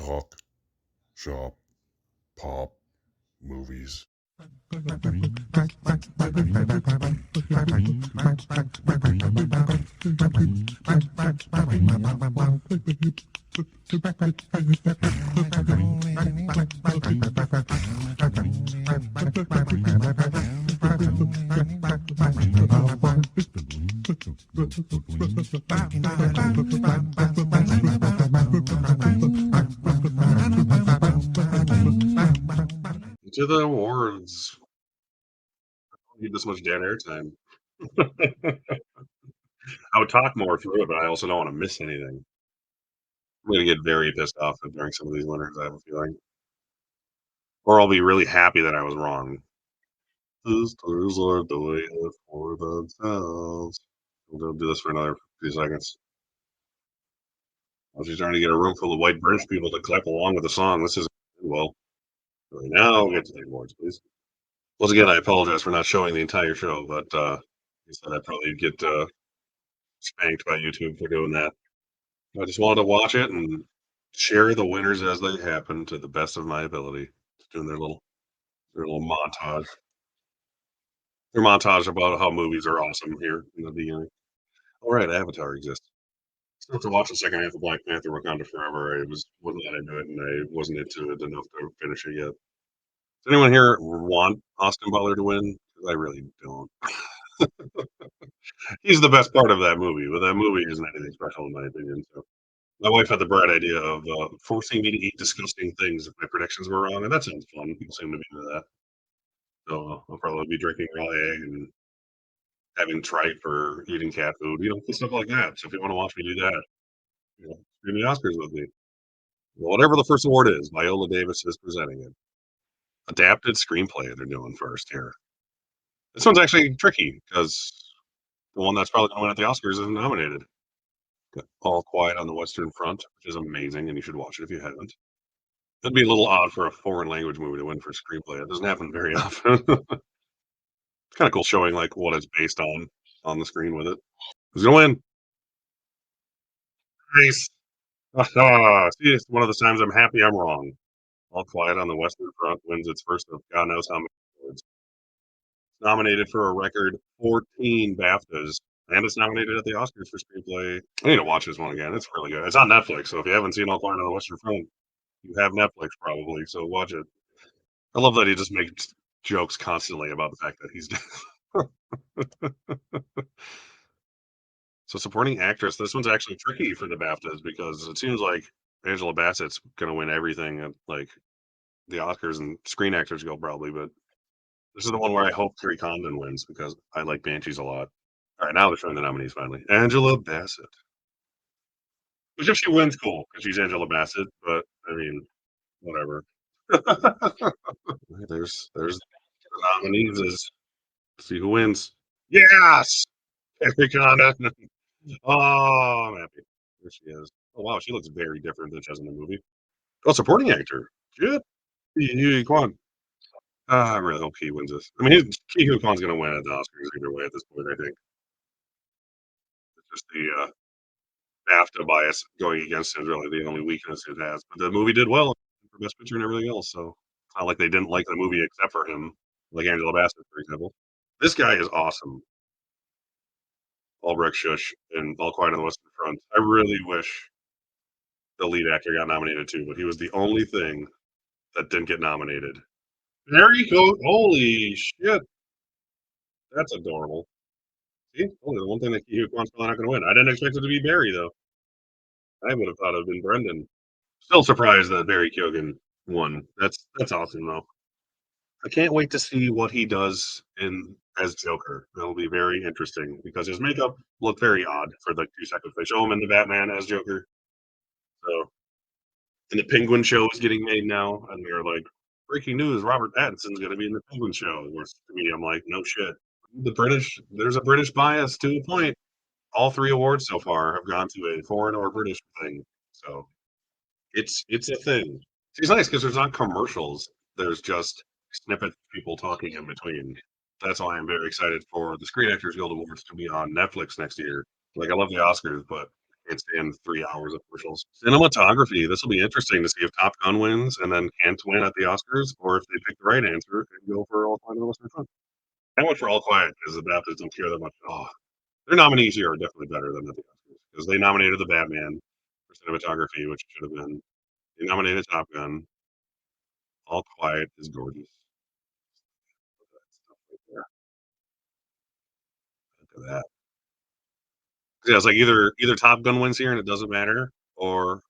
Talk, shop, pop, movies. To the awards. I don't need this much dead airtime. I would talk more through it, but I also don't want to miss anything. I'm gonna get very pissed off during some of these winners, I have a feeling. Or I'll be really happy that I was wrong. The stars are doing it for themselves. We'll do this for another few seconds. I was just trying to get a room full of white British people to clap along with the song. This isn't well. Right now, we'll get to the awards, please. Once again, I apologize for not showing the entire show, but I said I'd probably get spanked by YouTube for doing that. I just wanted to watch it and share the winners as they happen to the best of my ability. Just doing their little montage. Their montage about how movies are awesome here in the beginning. All right, Avatar exists. Still have to watch the second half of Black Panther: Wakanda Forever. Wasn't that into it, and I wasn't into it enough to finish it yet. Does anyone here want Austin Butler to win? 'Cause I really don't. He's the best part of that movie, but that movie isn't anything special in my opinion. So my wife had the bright idea of forcing me to eat disgusting things if my predictions were wrong, and that sounds fun. People seem to be into that. So I'll probably be drinking raw egg and having tripe or eating cat food, stuff like that. So if you want to watch me do that, do the Oscars with me. Well, whatever the first award is, Viola Davis is presenting it. Adapted screenplay they're doing first here. This one's actually tricky because the one that's probably going to win at the Oscars isn't nominated. Got All Quiet on the Western Front, which is amazing, and you should watch it if you haven't. It'd be a little odd for a foreign language movie to win for screenplay. It doesn't happen very often. It's kind of cool showing like what it's based on the screen with it. Who's gonna win? Nice. See, it's one of the times I'm happy I'm wrong. All Quiet on the Western Front wins its first of God knows how many awards. It's nominated for a record 14 BAFTAs, and it's nominated at the Oscars for screenplay. I need to watch this one again. It's really good. It's on Netflix, so if you haven't seen All Quiet on the Western Front, you have Netflix probably, so watch it. I love that he just makes jokes constantly about the fact that he's So supporting actress, this one's actually tricky for the BAFTAs because it seems like Angela Bassett's gonna win everything at like the Oscars and Screen Actors Guild probably, but this is the one where I hope Carrie Condon wins because I like Banshees a lot. All right, now they're showing the nominees finally. Angela Bassett. Which if she wins, cool, because she's Angela Bassett, but I mean, whatever. There's the nominees is see who wins. Yes! Carrie Condon. Oh, I'm happy. There she is. Oh wow, she looks very different than she does in the movie. Oh, supporting actor. Good. Hee Kwan. I really hope he wins this. I mean, Ke Huy Quan's gonna win at the Oscars either way at this point, I think. It's just the BAFTA bias going against him is really the only weakness it has. But the movie did well for Best Picture and everything else, so it's not like they didn't like the movie except for him, like Angela Bassett, for example. This guy is awesome. Albrecht Schuch in All Quiet on the Western Front. I really wish the lead actor got nominated too, but he was the only thing that didn't get nominated. There you go. Holy shit. That's adorable. See? Only the one thing that Ke Huy Quan's probably not going to win. I didn't expect it to be Barry, though. I would have thought it would have been Brendan. Still surprised that Barry Keoghan won. That's awesome, though. I can't wait to see what he does in as Joker. It'll be very interesting because his makeup looked very odd for the 2 seconds they show him in the Batman as Joker. So, and the Penguin show is getting made now, and they're like, breaking news: Robert Pattinson's going to be in the Penguin show. Where to me, I'm like, no shit. There's a British bias to a point. All 3 awards so far have gone to a foreign or British thing. So it's a thing. It's nice because there's not commercials. There's just snippet people talking in between. That's why I'm very excited for the Screen Actors Guild Awards to be on Netflix next year. Like I love the Oscars, but I Can't stand 3 hours of commercials. Cinematography, this will be interesting to see if Top Gun wins and then can't win at the Oscars, or if they pick the right answer and go for All Quiet on the Western Front. I went for All Quiet because the Baptists don't care that much. Oh, their nominees here are definitely better than at the Oscars because they nominated The Batman for cinematography, which should have been. They nominated Top Gun. All Quiet is gorgeous. Look at that stuff right there. Look at that. Yeah, it's like either Top Gun wins here and it doesn't matter, or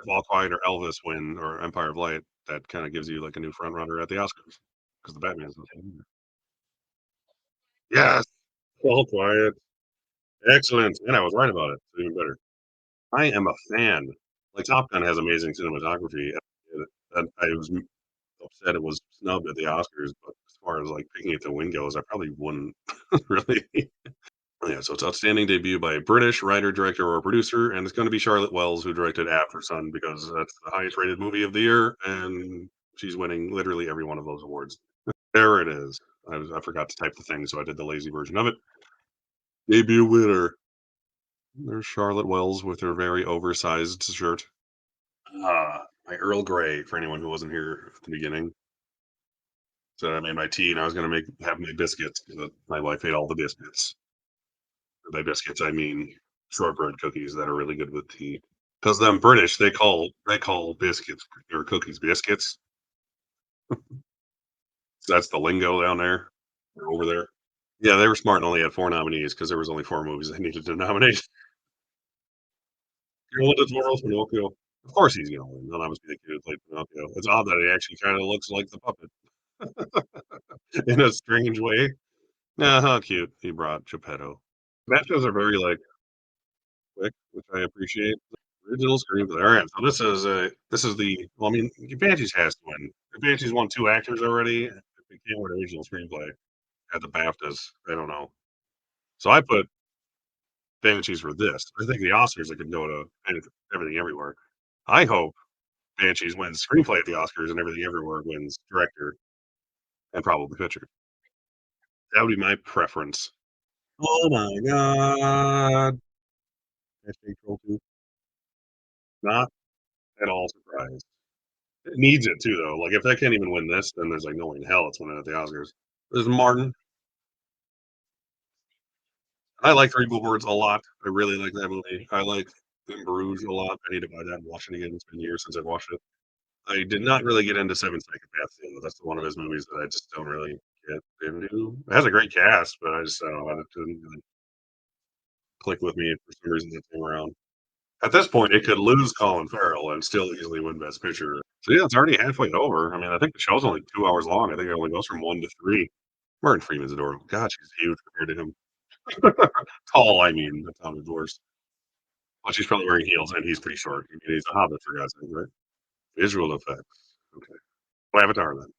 if All Quiet or Elvis win or Empire of Light, that kinda gives you, like, a new front runner at the Oscars because the Batman's not in there. Yes! All Quiet. Excellent, and I was right about it, so even better. I am a fan. Like, Top Gun has amazing cinematography, and I was upset it was snubbed at the Oscars, but as far as, like, picking it to win goes, I probably wouldn't really. Yeah, so it's outstanding debut by a British writer, director, or producer, and it's gonna be Charlotte Wells who directed After Sun because that's the highest rated movie of the year, and she's winning literally every one of those awards. There it is. I forgot to type the thing, so I did the lazy version of it. Debut winner. There's Charlotte Wells with her very oversized shirt. My Earl Grey, for anyone who wasn't here at the beginning. So I made my tea and I was gonna have my biscuits, 'cause, my wife ate all the biscuits. By biscuits, I mean shortbread cookies that are really good with tea. Because them British, they call biscuits or cookies biscuits. So that's the lingo down there or over there. Yeah, they were smart and only had 4 nominees because there was only 4 movies they needed to nominate. Guillermo del Toro's Pinocchio. Of course he's gonna win. None of us be the kid who played Pinocchio. It's odd that he actually kinda looks like the puppet in a strange way. Nah, how cute. He brought Geppetto. Matches are very, like, quick, which I appreciate. Original screenplay. Alright, so this is the well, I mean, Banshees has to win. If Banshees won 2 actors already, if it can't win original screenplay at the BAFTAs, I don't know. So I put Banshees for this. I think the Oscars, it could go to Everything Everywhere. I hope Banshees wins screenplay at the Oscars and Everything Everywhere wins director and probably picture. That would be my preference. Oh my god. Hashtag troll 2. Not at all surprised. It needs it too, though. Like, if that can't even win this, then there's, like, no way in hell it's winning at the Oscars. There's Martin. I like Three Billboards a lot. I really like that movie. I like In Bruges a lot. I need to buy that and watch it again. It's been years since I've watched it. I did not really get into Seven Psychopaths, though. That's one of his movies that I just don't really get into. It has a great cast, but I don't know, it didn't really click with me for some reason that came around. At this point, it could lose Colin Farrell and still easily win Best Picture. So, yeah, it's already halfway over. I mean, I think the show's only 2 hours long. I think it only goes from 1 to 3. Martin Freeman's adorable. God, she's huge compared to him. Tall, I mean, that sounded worse. Well, she's probably wearing heels, and he's pretty short. I mean, he's a hobbit, for God's sake, right? Visual effects. Okay. Well, Avatar, then.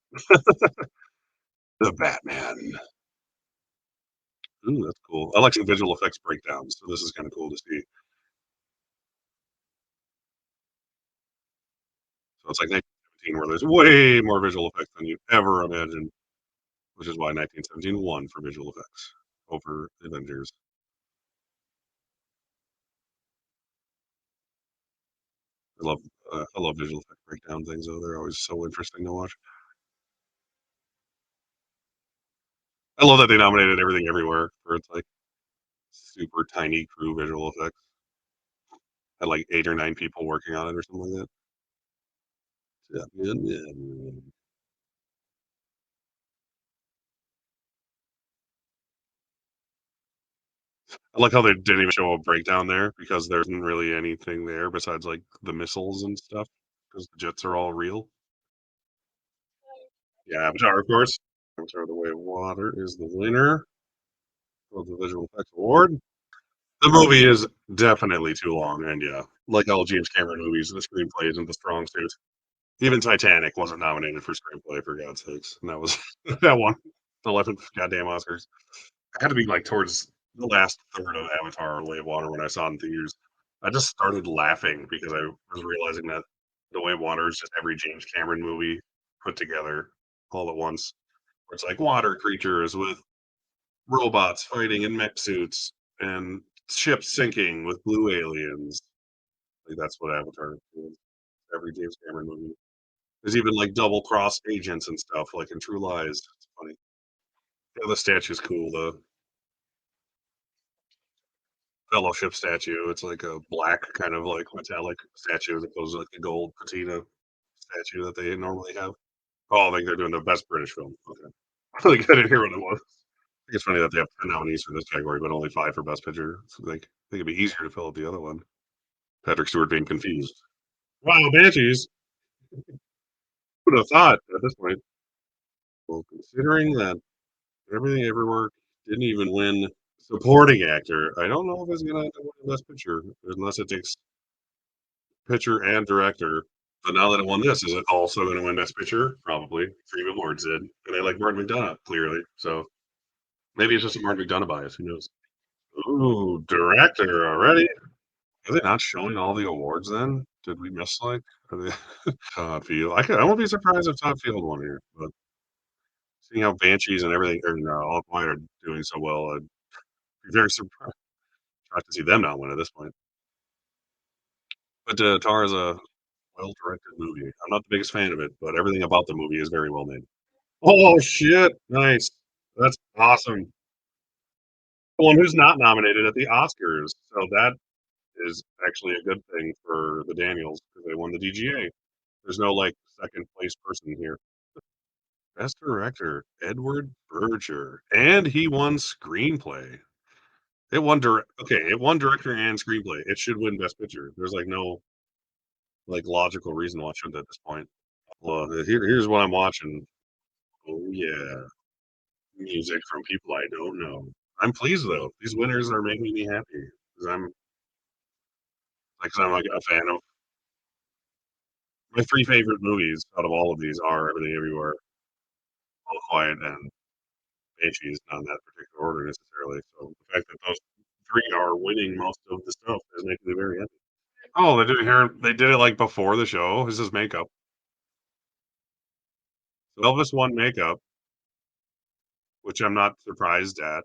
The Batman. Ooh, that's cool. I like some visual effects breakdowns, so this is kinda cool to see. So it's like 1917 where there's way more visual effects than you ever imagined, which is why 1917 won for visual effects over Avengers. I love visual effect breakdown things, though. They're always so interesting to watch. I love that they nominated Everything Everywhere for its, like, super tiny crew visual effects. Had, like, 8 or 9 people working on it or something like that. Yeah, yeah. I like how they didn't even show a breakdown there because there isn't really anything there besides, like, the missiles and stuff because the jets are all real. Yeah, Avatar, of course. Avatar: The Way of Water is the winner of the visual effects award. The movie is definitely too long, and yeah, like all James Cameron movies, the screenplay isn't the strong suit. Even Titanic wasn't nominated for screenplay, for God's sakes, and that was that won 11 goddamn Oscars. I had to be, like, towards the last third of Avatar: The Way of Water when I saw it in theaters. I just started laughing because I was realizing that The Way of Water is just every James Cameron movie put together all at once, where it's like water creatures with robots fighting in mech suits and ship sinking with blue aliens. Like, that's what Avatar is. Every James Cameron movie. There's even, like, double cross agents and stuff, like in True Lies. It's funny. Yeah, the statue's cool, the Fellowship statue. It's like a black kind of, like, metallic statue as opposed to, like, the gold patina statue that they normally have. Oh, I think they're doing the best British film. Okay. Like, I didn't hear what it was. I think it's funny that they have 10 nominees for this category, but only 5 for Best Picture. So, like, I think it'd be easier to fill out the other one. Patrick Stewart being confused. Wow, Banshees. Who'd have thought at this point? Well, considering that Everything Everywhere didn't even win supporting actor, I don't know if it's gonna win Best Picture unless it takes picture and director. But now that it won this, is it also gonna win Best Picture? Probably. 3 awards did, and they like Martin McDonagh, clearly. So maybe it's just a Martin McDonagh bias. Who knows? Ooh, director already? Are they not showing all the awards then? Did we miss like are they Todd Field? I won't be surprised if Todd Field won here, but seeing how Banshees and everything or All Quiet are doing so well, I'd be very surprised shocked to see them not win at this point. But Tar is a well-directed movie. I'm not the biggest fan of it, but everything about the movie is very well made. Oh, shit. Nice. That's awesome. The one who's not nominated at the Oscars. So that is actually a good thing for the Daniels because they won the DGA. There's no, like, 2nd place person here. Best director, Edward Berger, and he won screenplay. It won director and screenplay. It should win Best Picture. There's, like, no, like, logical reason why it shouldn't at this point. Well, here's what I'm watching. Oh, yeah. Music from people I don't know. I'm pleased, though. These winners are making me happy because I'm, like, a fan of my 3 favorite movies out of all of these are Everything Everywhere, All Quiet, and Banshees, not in that particular order necessarily. So the fact that those 3 are winning most of the stuff is making me very happy. Oh, they did it, like, before the show? This is makeup. So Elvis won makeup, which I'm not surprised at.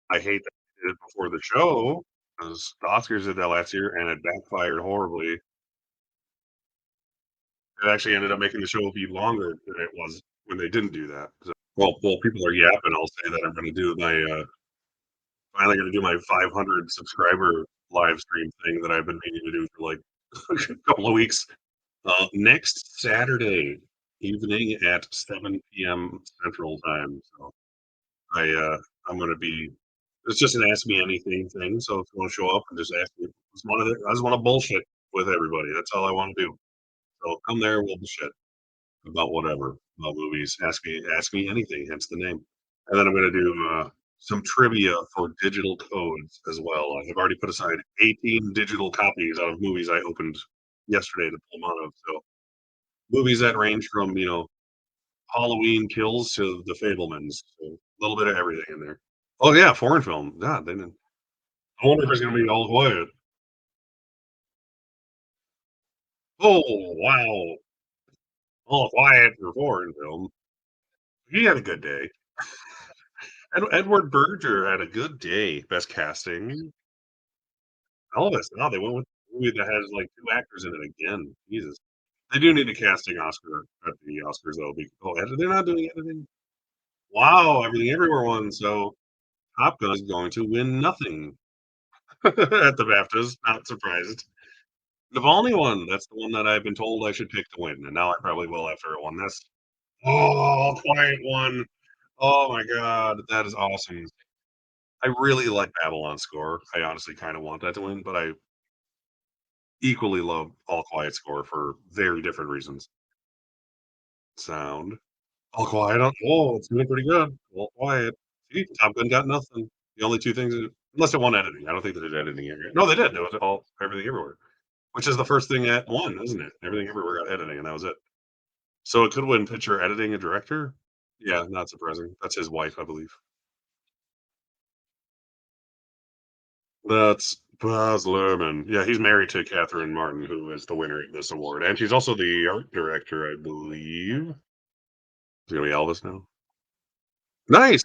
I hate that they did it before the show, 'cause the Oscars did that last year, and it backfired horribly. It actually ended up making the show be longer than it was when they didn't do that. So while people are yapping, I'll say that I'm gonna do my, finally gonna do my 500 subscriber live stream thing that I've been meaning to do for, like, a couple of weeks. Next Saturday evening at 7 p.m. Central Time, so I, I'm gonna be it's just an ask me anything thing, so if you wanna show up and just ask me I just wanna bullshit with everybody, that's all I wanna do. So come there, we'll bullshit about whatever, about movies, ask me anything, hence the name. And then I'm gonna do, some trivia for digital codes as well. I have already put aside 18 digital copies out of movies I opened yesterday to pull them out of, so movies that range from, Halloween Kills to The Fabelmans, so a little bit of everything in there. Oh, yeah, foreign film. God, they didn't I wonder if it's gonna be All Quiet. Oh, wow. All Quiet for foreign film. He had a good day. Edward Berger had a good day. Best casting. Elvis, no, they went with a movie that has, like, 2 actors in it again. Jesus. They do need a casting Oscar at the Oscars, though, they're not doing editing? Wow, Everything Everywhere won, so Top Gun is going to win nothing at the BAFTAs, not surprised. Navalny won, that's the one that I've been told I should pick to win, and now I probably will after it won this. Oh, Quiet one. Oh my god, that is awesome. I really like Babylon's score. I honestly kinda want that to win, but I equally love All Quiet score for very different reasons. Sound. All Quiet on it's doing pretty good. All Quiet. See, Top Gun got nothing. The only 2 things that unless it won editing. I don't think they did editing here. No, they did. It was all Everything Everywhere, which is the first thing that won, isn't it? Everything Everywhere got editing, and that was it. So it could win picture, editing, and director? Yeah, not surprising. That's his wife, I believe. That's Baz Luhrmann. Yeah, he's married to Catherine Martin, who is the winner of this award, and she's also the art director, I believe. Is it gonna be Elvis now? Nice!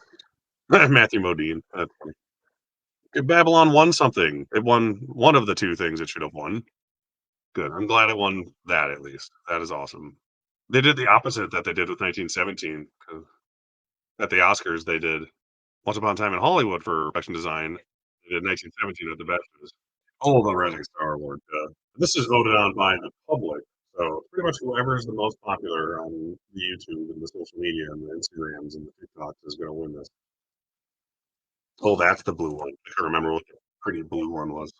Matthew Modine. That's funny. Babylon won something. It won one of the 2 things it should have won. Good. I'm glad it won that at least. That is awesome. They did the opposite that they did with 1917, 'cause at the Oscars, they did Once Upon a Time in Hollywood for production design. They did 1917 at the BAFTAs. Oh, the Rising Star Award, this is voted on by the public, so pretty much whoever is the most popular on the YouTube and the social media and the Instagrams and the TikToks is gonna win this. Oh, that's the blue one. I can't remember what the pretty blue one was.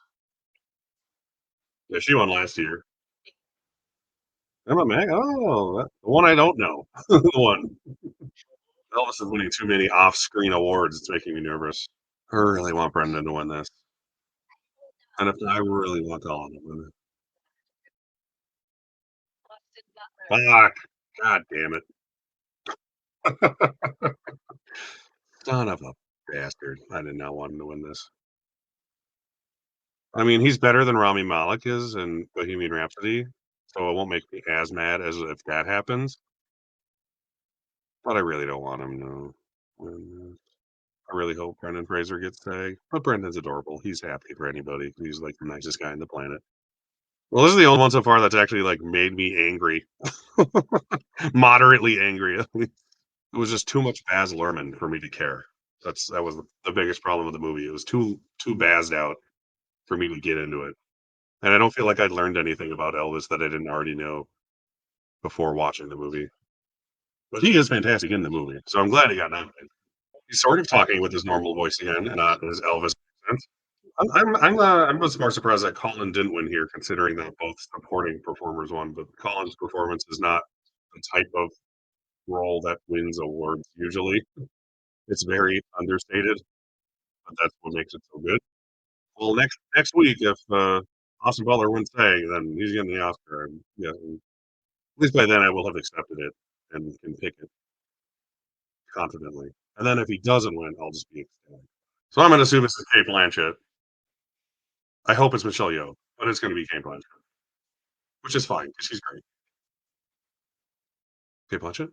Yeah, she won last year. Emma Meg? Oh, that the one I don't know. The one. Elvis is winning too many off-screen awards, it's making me nervous. I really want Brendan to win this, and if I really want Colin to win it. Fuck! God damn it. Son of a bastard. I did not want him to win this. I mean, he's better than Rami Malek is in Bohemian Rhapsody, so it won't make me as mad as if that happens, but I really don't want him to win this. I really hope Brendan Fraser gets tagged, but Brendan's adorable. He's happy for anybody. He's, like, the nicest guy on the planet. Well, this is the only one so far that's actually, like, made me angry. Moderately angry, at least. It was just too much Baz Luhrmann for me to care. That was the biggest problem with the movie. It was too Bazzed out for me to get into it, and I don't feel like I'd learned anything about Elvis that I didn't already know before watching the movie. But he is fantastic in the movie, so I'm glad he got nominated. He's sort of talking with his normal voice again, and not his Elvis accent. I was more surprised that Colin didn't win here, considering that both supporting performers won, but Colin's performance is not the type of role that wins awards usually. It's very understated, but that's what makes it so good. Well, next week, if Austin Butler wins SAG, then he's getting the Oscar. And yeah, and at least by then I will have accepted it and can pick it confidently. And then if he doesn't win, I'll just be ecstatic. So I'm gonna assume it's Kate Blanchett. I hope it's Michelle Yeoh, but it's gonna be Kate Blanchett, which is fine because she's great. Kate Blanchett?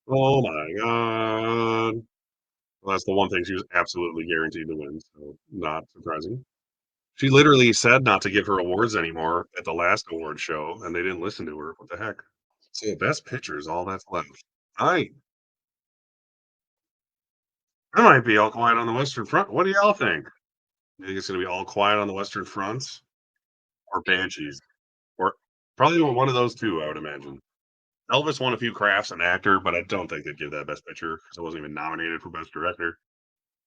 Oh my god. Well, that's the one thing she was absolutely guaranteed to win, so not surprising. She literally said not to give her awards anymore at the last award show, and they didn't listen to her. What the heck? So best picture is all that's left. I I might be All Quiet on the Western Front. What do y'all think? You think it's gonna be All Quiet on the Western Front or Banshees? Or probably one of those 2, I would imagine. Elvis won a few crafts and actor, but I don't think they'd give that best picture because it wasn't even nominated for best director.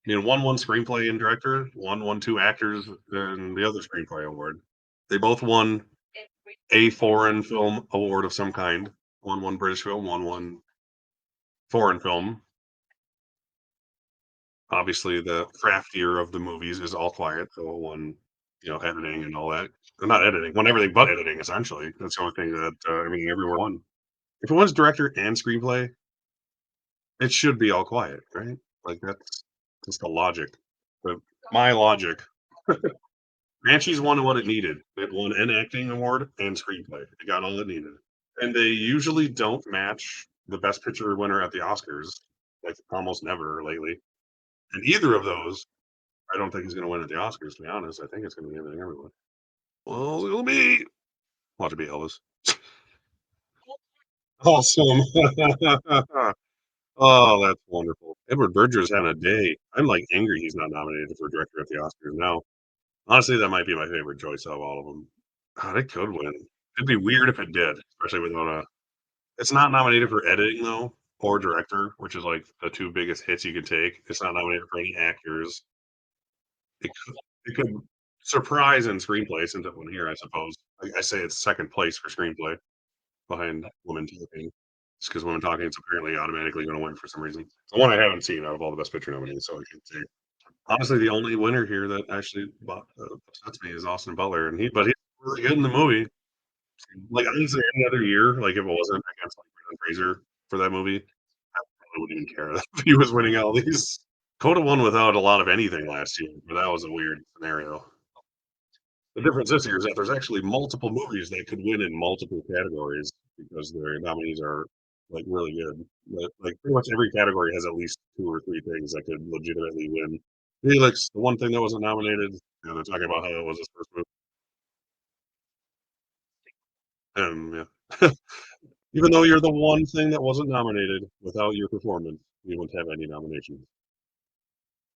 I mean, one won screenplay and director, one won 2 actors and the other screenplay award. They both won a foreign film award of some kind. One won British film, one won foreign film. Obviously, the craftier of the movies is All Quiet, so it won, editing and all that. Not editing, won everything but editing, essentially. That's the only thing that, I mean, everyone won. If it was director and screenplay, it should be All Quiet, right? Like, that's just the logic. But my logic. Banshees won what it needed. It won an acting award and screenplay. It got all it needed. And they usually don't match the Best Picture winner at the Oscars, like, almost never lately. And either of those, I don't think he's gonna win at the Oscars, to be honest. I think it's gonna be Everything Everywhere. Well, it'll be watch it be Elvis. Awesome. Oh, that's wonderful. Edward Berger's having a day. I'm, like, angry he's not nominated for director at the Oscars now. Honestly, that might be my favorite choice out of all of them. God, it could win. It'd be weird if it did, especially without a it's not nominated for editing, though, or director, which is, like, the 2 biggest hits you could take. It's not nominated for any actors. It could surprise in screenplay since it won here, I suppose. I say it's 2nd place for screenplay behind Women Talking. Just because Women Talking is apparently automatically gonna win for some reason. It's the one I haven't seen out of all the Best Picture nominees, so I can't say. Honestly, the only winner here that actually upsets me is Austin Butler, he's really good in the movie. Like, honestly, any other year, like, if it wasn't against, like, Brendan Fraser for that movie, I probably wouldn't even care if he was winning all these. Coda won without a lot of anything last year, but that was a weird scenario. The difference this year is that there's actually multiple movies that could win in multiple categories because their nominees are like really good. But, like pretty much every category has at least 2 or 3 things that could legitimately win. Felix, the one thing that wasn't nominated, they're talking about how it was his first movie. Yeah. Even though you're the one thing that wasn't nominated, without your performance, you wouldn't have any nominations.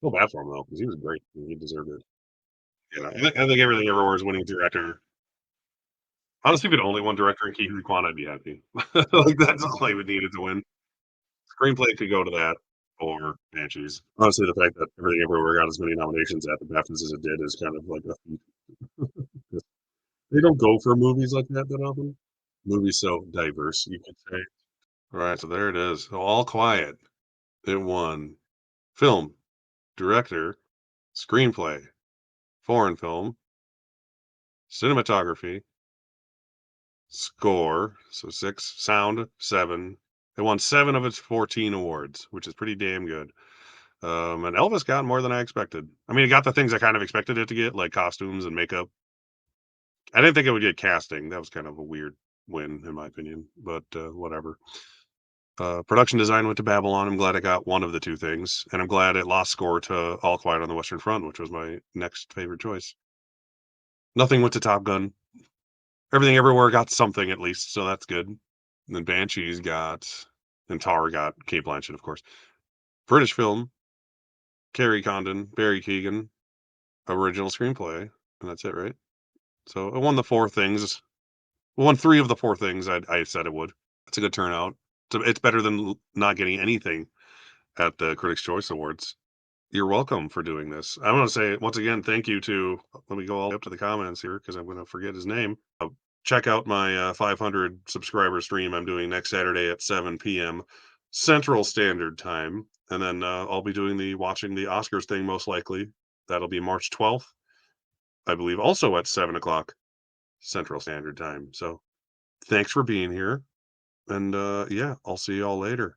Feel bad for him though, because he was great. And he deserved it. Yeah, I think Everything Everywhere is winning director. Honestly, if it only won director and Ke Kwan, I'd be happy. Like that's all I would needed to win. Screenplay could go to that or Banshees. Honestly, the fact that Everything Everywhere got as many nominations at the BAFTAs as it did is kind of like a feat. They don't go for movies like that often. Movies so diverse, you could say. Right, so there it is. So All Quiet. It won film, director, screenplay, foreign film, cinematography, score, so 6, sound, 7. It won 7 of its 14 awards, which is pretty damn good. And Elvis got more than I expected. I mean, it got the things I kind of expected it to get, like costumes and makeup. I didn't think it would get casting. That was kind of a weird win, in my opinion, but whatever. Production design went to Babylon. I'm glad I got one of the 2 things, and I'm glad it lost score to All Quiet on the Western Front, which was my next favorite choice. Nothing went to Top Gun. Everything Everywhere got something at least, so that's good. And then Banshees got and Tar got Kate Blanchett, of course. British film, Carrie Condon, Barry Keoghan, original screenplay, and that's it, right? So it won the 4 things. It won 3 of the 4 things I said it would. It's a good turnout. It's better than not getting anything at the Critics' Choice Awards. You're welcome for doing this. I want to say once again, thank you to, let me go all the way up to the comments here because I'm going to forget his name. Check out my 500 subscriber stream I'm doing next Saturday at 7 p.m. Central Standard Time. And then I'll be doing watching the Oscars thing most likely. That'll be March 12th, I believe, also at 7 o'clock Central Standard Time. So thanks for being here. And yeah, I'll see y'all later.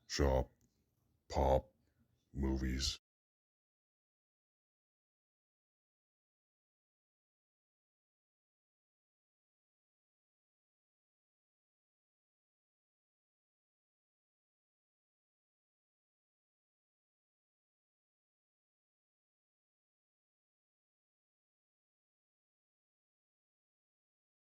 Shop, pop, movies.